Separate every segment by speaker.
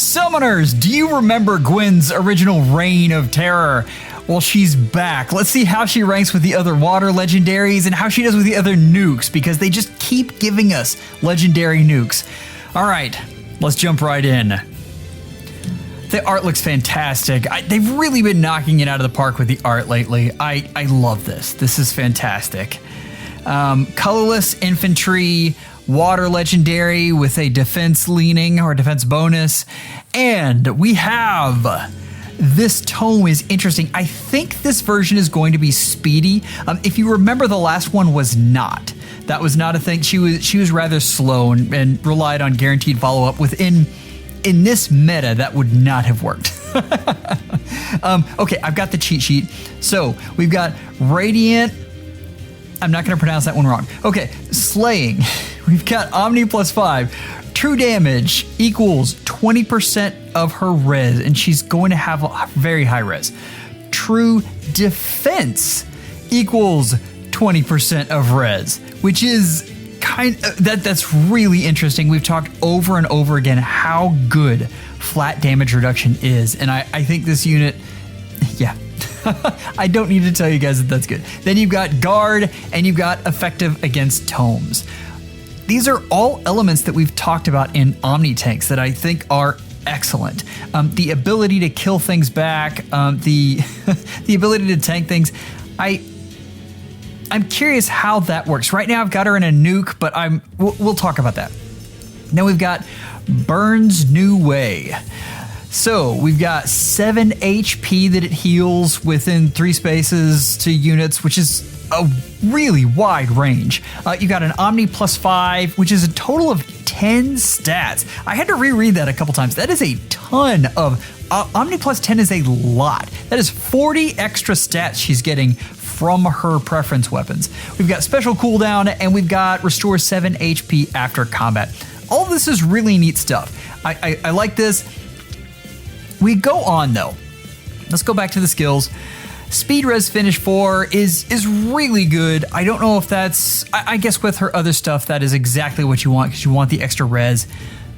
Speaker 1: Summoners, do you remember Gwen's original reign of terror? Well, she's back. Let's see how she ranks with the other water legendaries and how she does with the other nukes, because they just keep giving us legendary nukes. All right, let's jump right in. The art looks fantastic. They've really been knocking it out of the park with the art lately. I love this. This is fantastic. Colorless infantry, water legendary with a defense leaning or defense bonus. And we have... This tome is interesting. I think this version is going to be speedy. If you remember, the last one was not. That was not a thing. She was rather slow and relied on guaranteed follow-up. In this meta, that would not have worked. Okay, I've got the cheat sheet. So we've got Radiant. I'm not going to pronounce that one wrong. Okay, Slaying. We've got Omni +5. True damage equals 20% of her res, and she's going to have a very high res. True defense equals 20% of res, which is that's really interesting. We've talked over and over again how good flat damage reduction is, and I think this unit, yeah. I don't need to tell you guys that that's good. Then you've got guard, and you've got effective against tomes. These are all elements that we've talked about in Omni tanks that I think are excellent. The ability to kill things back, the ability to tank things. I'm curious how that works. Right now I've got her in a nuke, but we'll talk about that. Then we've got Burns New Way. So we've got 7 HP that it heals within 3 spaces to units, which is a really wide range. You got an Omni +5, which is a total of 10 stats. I had to reread that a couple times. That is a ton of... Omni +10 is a lot. That is 40 extra stats she's getting from her preference weapons. We've got special cooldown, and we've got restore 7 HP after combat. All of this is really neat stuff. I like this. We go on, though. Let's go back to the skills. Speed res finish 4 is really good. I don't know if that's... I guess with her other stuff, that is exactly what you want, because you want the extra res.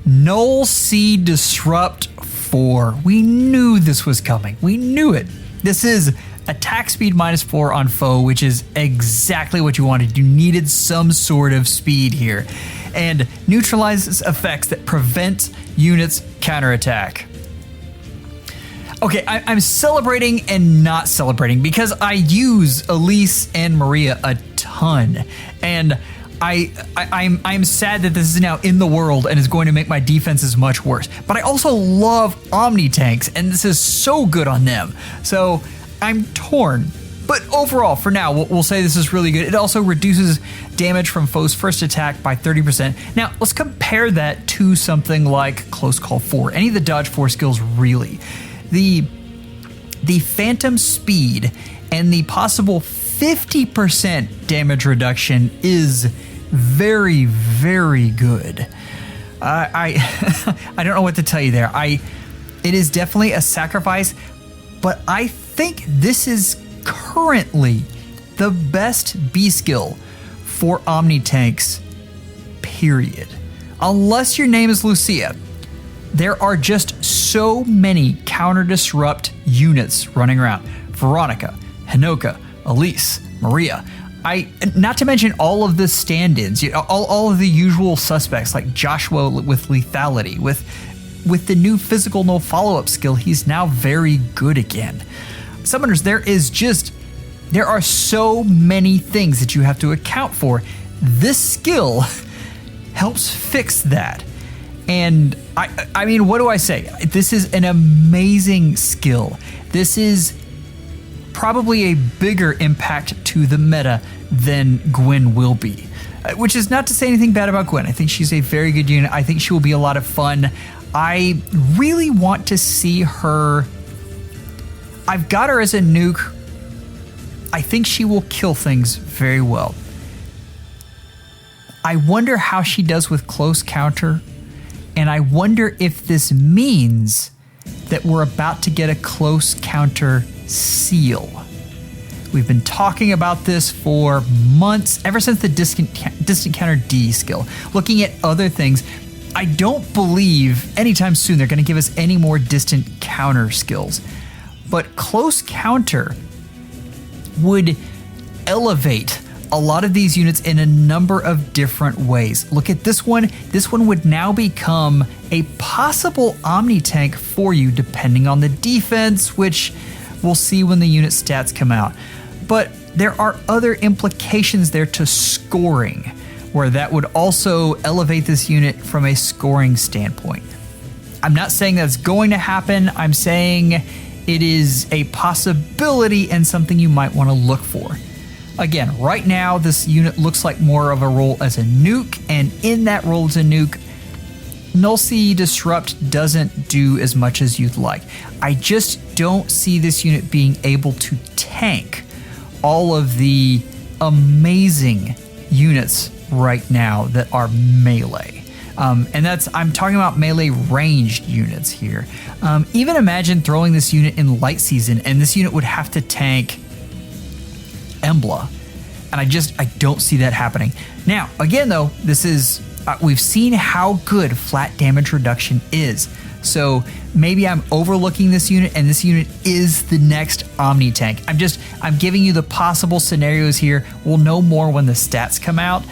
Speaker 1: Null C Disrupt 4. We knew this was coming. We knew it. This is attack speed -4 on foe, which is exactly what you wanted. You needed some sort of speed here. And neutralizes effects that prevent units counterattack. Okay, I'm celebrating and not celebrating because I use Elise and Maria a ton, and I'm sad that this is now in the world and is going to make my defenses much worse. But I also love Omni tanks, and this is so good on them. So I'm torn. But overall, for now, we'll say this is really good. It also reduces damage from foes' first attack by 30%. Now, let's compare that to something like Close Call 4. Any of the Dodge 4 skills, really. The Phantom Speed and the possible 50% damage reduction is very, very good. I don't know what to tell you there. It is definitely a sacrifice, but I think this is currently the best B skill for Omni tanks, period. Unless your name is Lucia. There are just so many counter-disrupt units running around. Veronica, Hinoka, Elise, Maria. Not to mention all of the stand-ins, all of the usual suspects like Joshua with lethality. With the new physical no follow-up skill, he's now very good again. Summoners, there are so many things that you have to account for. This skill helps fix that. And I mean, what do I say? This is an amazing skill. This is probably a bigger impact to the meta than Gwen will be. Which is not to say anything bad about Gwen. I think she's a very good unit. I think she will be a lot of fun. I really want to see her. I've got her as a nuke. I think she will kill things very well. I wonder how she does with close counter. And I wonder if this means that we're about to get a close counter seal. We've been talking about this for months, ever since the distant counter D skill, looking at other things. I don't believe anytime soon they're going to give us any more distant counter skills. But close counter would elevate a lot of these units in a number of different ways. Look at this one. This one would now become a possible Omni tank for you depending on the defense, which we'll see when the unit stats come out. But there are other implications there to scoring, where that would also elevate this unit from a scoring standpoint. I'm not saying that's going to happen. I'm saying it is a possibility and something you might want to look for. Again, right now, this unit looks like more of a role as a nuke, and in that role as a nuke, Null Sea Disrupt doesn't do as much as you'd like. I just don't see this unit being able to tank all of the amazing units right now that are melee. And I'm talking about melee ranged units here. Even imagine throwing this unit in light season, and this unit would have to tank Embla, and I don't see that happening. Now, again though, this is we've seen how good flat damage reduction is. So maybe I'm overlooking this unit, and this unit is the next Omni tank. I'm giving you the possible scenarios here. We'll know more when the stats come out.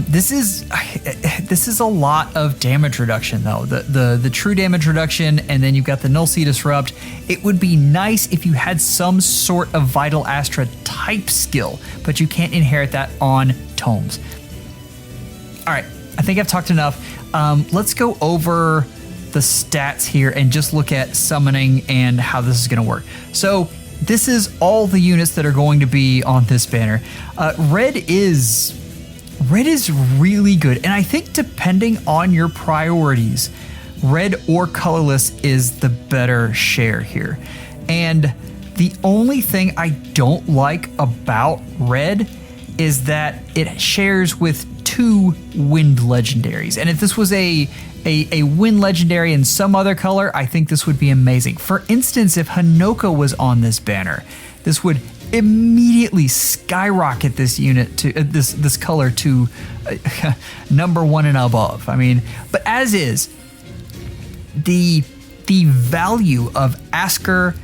Speaker 1: This is a lot of damage reduction though. The true damage reduction, and then you've got the Null Sea Disrupt. It would be nice if you had some sort of Vital Astra type skill, but you can't inherit that on tomes. All right, I think I've talked enough. Let's go over the stats here and just look at summoning and how this is going to work. So this is all the units that are going to be on this banner. Red is really good, and I think depending on your priorities, red or colorless is the better share here. And the only thing I don't like about red is that it shares with 2 wind legendaries. And if this was a wind legendary in some other color, I think this would be amazing. For instance, if Hinoka was on this banner, this would immediately skyrocket this unit to this color to number 1 and above. I mean, but as is, the value of Asker,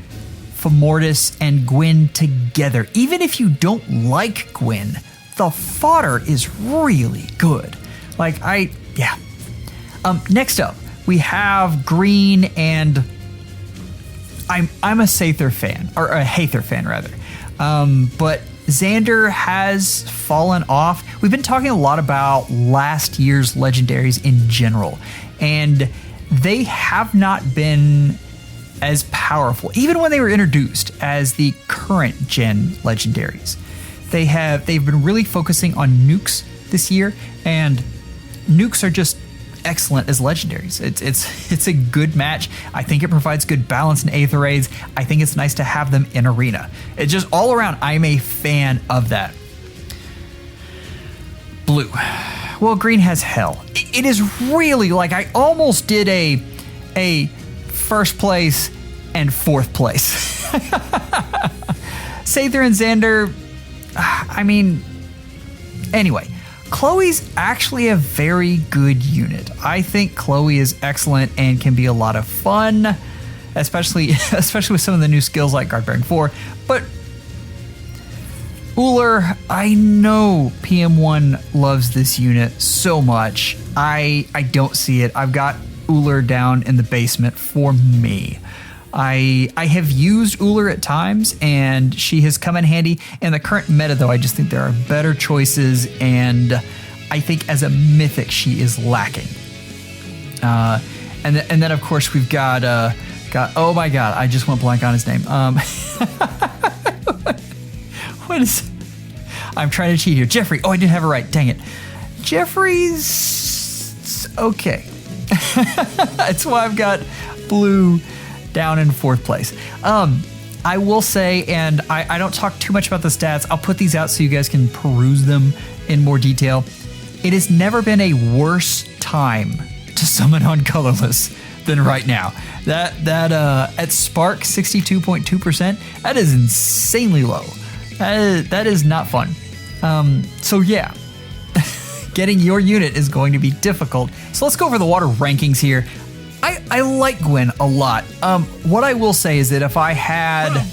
Speaker 1: Femortis, and Gwyn together, even if you don't like Gwyn, the fodder is really good. Next up, we have green, and I'm a Sather fan, or a Hather fan rather. But Xander has fallen off. We've been talking a lot about last year's legendaries in general, and they have not been as powerful, even when they were introduced, as the current gen legendaries. They've been really focusing on nukes this year, and nukes are just excellent as legendaries. It's a good match. I think it provides good balance in Aether Raids. I think it's nice to have them in Arena. It's just all around, I'm a fan of that. Blue. Well, green has hell. It is really like I almost did a first place and 4th place. Sather and Xander, I mean, anyway. Chloe's actually a very good unit. I think Chloe is excellent and can be a lot of fun, especially with some of the new skills like Guard Bearing 4. But Uller, I know PM1 loves this unit so much. I don't see it. I've got Uller down in the basement for me. I have used Uller at times, and she has come in handy. In the current meta, though, I just think there are better choices, and I think as a mythic, she is lacking. And then of course we've got oh my god, I just went blank on his name. What is? I'm trying to cheat here. Jeffrey. Oh, I didn't have it right. Dang it. Jeffrey's okay. That's why I've got blue down in 4th place. I will say, and I don't talk too much about the stats, I'll put these out so you guys can peruse them in more detail. It has never been a worse time to summon on colorless than right now. That at Spark 62.2%, that is insanely low. That is not fun. So yeah, getting your unit is going to be difficult. So let's go over the water rankings here. I like Gwen a lot. What I will say is that if I had...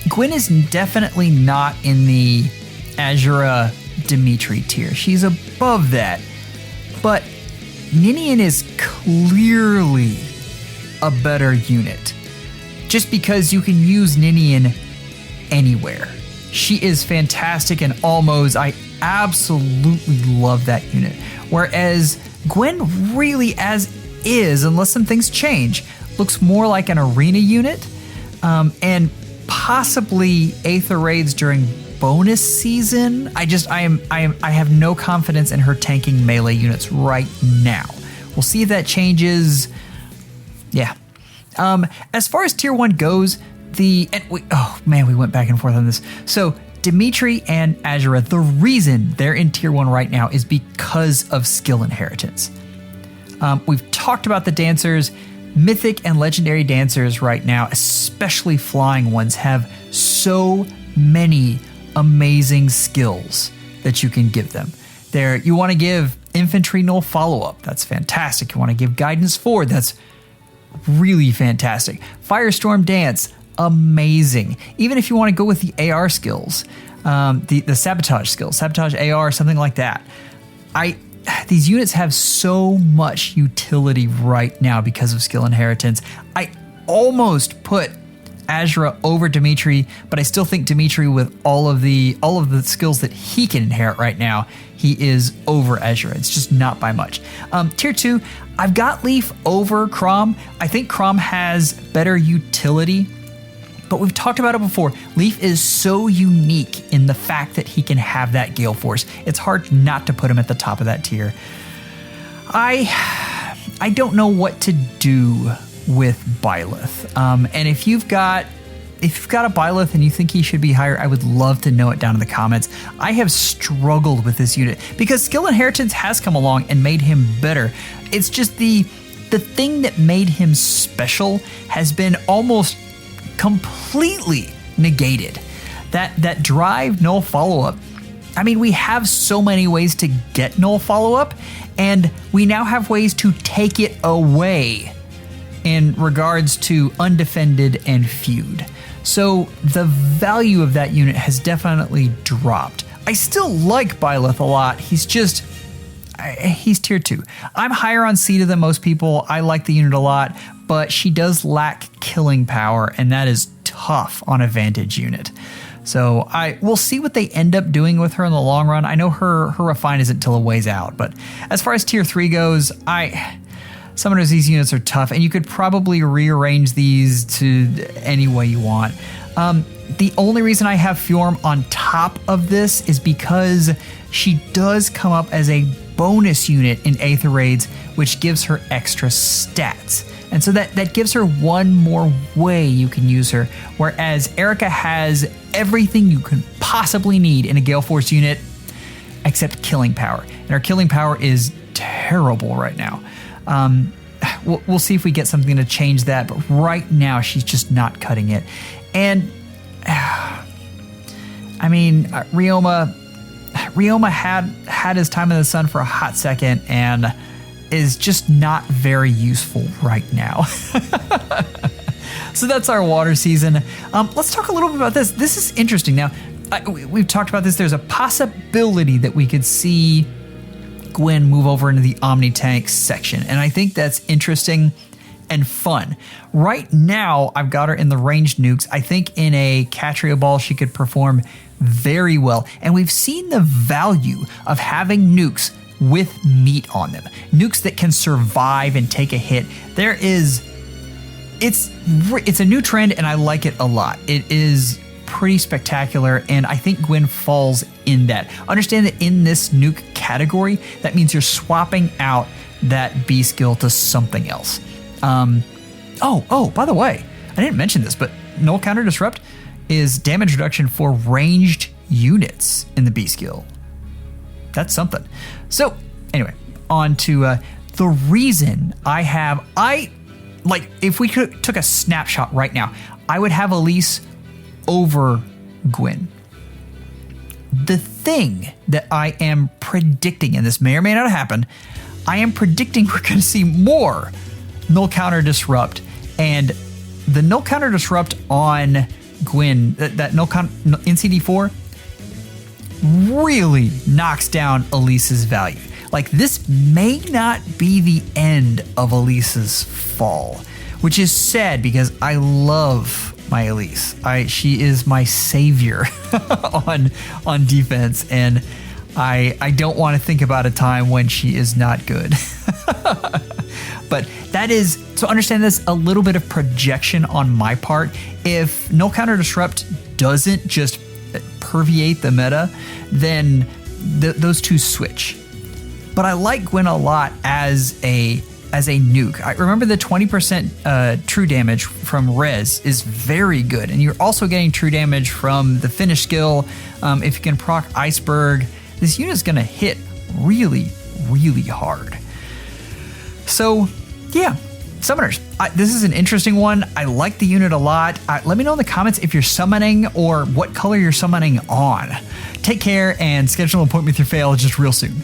Speaker 1: Gwen is definitely not in the Azura Dimitri tier. She's above that. But Ninian is clearly a better unit. Just because you can use Ninian anywhere. She is fantastic in all modes. I absolutely love that unit. Whereas Gwen really as is, unless some things change, looks more like an arena unit, and possibly Aether raids during bonus season. I have no confidence in her tanking melee units right now. We'll see if that changes. Yeah. As far as tier 1 goes, we went back and forth on this. So Dimitri and Azura, the reason they're in tier 1 right now is because of skill inheritance. We've talked about the dancers. Mythic and legendary dancers right now, especially flying ones, have so many amazing skills that you can give them. You want to give infantry null follow-up. That's fantastic. You want to give guidance forward. That's really fantastic. Firestorm dance, amazing. Even if you want to go with the AR skills, the sabotage skills, sabotage AR, something like that. These units have so much utility right now because of skill inheritance. I almost put Azura over Dimitri, but I still think Dimitri, with all of the skills that he can inherit right now, he is over Azura. It's just not by much. Tier 2, I've got Leaf over Chrom. I think Chrom has better utility, but we've talked about it before. Leaf is so unique in the fact that he can have that Gale Force. It's hard not to put him at the top of that tier. I don't know what to do with Byleth. And if you've got a Byleth and you think he should be higher, I would love to know it down in the comments. I have struggled with this unit because skill inheritance has come along and made him better. It's just the thing that made him special has been almost completely negated. That drive null follow-up. I mean, we have so many ways to get null follow-up, and we now have ways to take it away in regards to undefended and feud. So the value of that unit has definitely dropped. I still like Byleth a lot. He's tier 2. I'm higher on Sita than most people. I like the unit a lot, but she does lack killing power, and that is tough on a Vantage unit. So we'll see what they end up doing with her in the long run. I know her refine isn't till a ways out, but as far as tier 3 goes, summoners, these units are tough, and you could probably rearrange these to any way you want. The only reason I have Fjorm on top of this is because she does come up as a bonus unit in Aether raids, which gives her extra stats. And so that gives her one more way you can use her, whereas Erica has everything you can possibly need in a Gale Force unit except killing power. And her killing power is terrible right now. We'll see if we get something to change that, but right now she's just not cutting it. And I mean, Ryoma had his time in the sun for a hot second and is just not very useful right now. So that's our water season. Let's talk a little bit about this. This is interesting. Now, we've talked about this. There's a possibility that we could see Gwen move over into the Omni Tank section, and I think that's interesting and fun. Right now, I've got her in the ranged nukes. I think in a Catria ball, she could perform very well, and we've seen the value of having nukes with meat on them. Nukes that can survive and take a hit. It's a new trend, and I like it a lot. It is pretty spectacular, and I think Gwen falls in that. Understand that in this nuke category, that means you're swapping out that B skill to something else. By the way, I didn't mention this, but Null Counter Disrupt is damage reduction for ranged units in the B skill. That's something. So anyway, on to the reason if we took a snapshot right now, I would have Elise over Gwen. The thing that I am predicting, and this may or may not happen, I am predicting we're going to see more null counter disrupt, and the null counter disrupt on Gwyn, that null counter NCD4 really knocks down Elise's value. Like, this may not be the end of Elise's fall, which is sad because I love my Elise. She is my savior on defense, and I don't want to think about a time when she is not good. But that is, so understand this, a little bit of projection on my part. If null counter disrupt doesn't just permeate the meta, then those two switch. But I like Gwyn a lot as a nuke. I remember the 20% true damage from Res is very good, and you're also getting true damage from the finish skill. If you can proc Iceberg, this unit is going to hit really, really hard. So yeah, Summoners, this is an interesting one. I like the unit a lot. Let me know in the comments if you're summoning or what color you're summoning on. Take care and schedule an appointment with your fail just real soon.